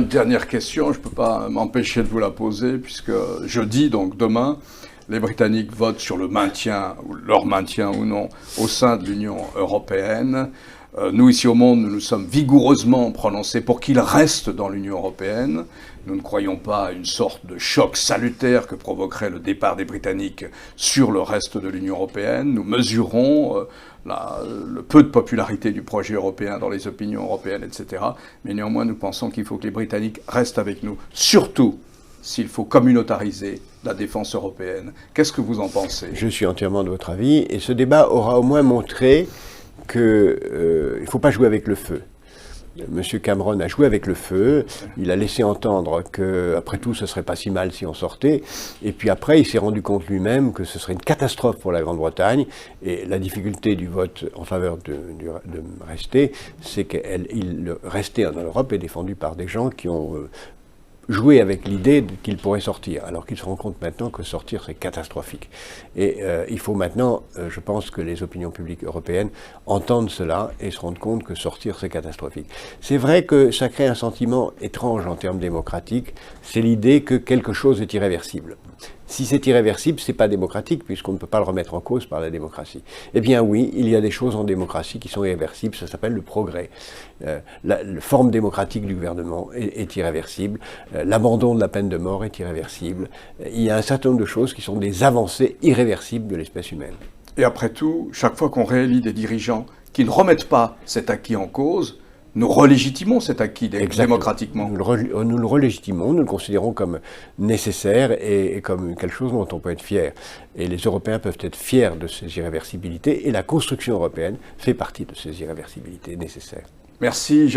une dernière question, je ne peux pas m'empêcher de vous la poser, puisque jeudi, donc demain, les Britanniques votent sur le maintien, ou leur maintien ou non, au sein de l'Union européenne. Nous, ici au Monde, nous nous sommes vigoureusement prononcés pour qu'ils restent dans l'Union européenne. Nous ne croyons pas à une sorte de choc salutaire que provoquerait le départ des Britanniques sur le reste de l'Union européenne. Nous mesurons le peu de popularité du projet européen dans les opinions européennes, etc. Mais néanmoins, nous pensons qu'il faut que les Britanniques restent avec nous, surtout s'il faut communautariser la défense européenne. Qu'est-ce que vous en pensez? Je suis entièrement de votre avis, et ce débat aura au moins montré qu'il ne faut pas jouer avec le feu. Monsieur Cameron a joué avec le feu, il a laissé entendre qu'après tout, ce serait pas si mal si on sortait, et puis après, il s'est rendu compte lui-même que ce serait une catastrophe pour la Grande-Bretagne, et la difficulté du vote en faveur de rester, c'est que rester dans l'Europe est défendu par des gens qui ont jouer avec l'idée qu'il pourrait sortir, alors qu'il se rend compte maintenant que sortir, c'est catastrophique. Et il faut maintenant, je pense que les opinions publiques européennes entendent cela et se rendent compte que sortir, c'est catastrophique. C'est vrai que ça crée un sentiment étrange en termes démocratiques, c'est l'idée que quelque chose est irréversible. Si c'est irréversible, c'est pas démocratique, puisqu'on ne peut pas le remettre en cause par la démocratie. Eh bien oui, il y a des choses en démocratie qui sont irréversibles, ça s'appelle le progrès. La forme démocratique du gouvernement est irréversible, l'abandon de la peine de mort est irréversible. Il y a un certain nombre de choses qui sont des avancées irréversibles de l'espèce humaine. Et après tout, chaque fois qu'on réélit des dirigeants qui ne remettent pas cet acquis en cause, nous relégitimons cet acquis démocratiquement. Nous le relégitimons, nous le considérons comme nécessaire et comme quelque chose dont on peut être fier. Et les Européens peuvent être fiers de ces irréversibilités, et la construction européenne fait partie de ces irréversibilités nécessaires. Merci Jacques.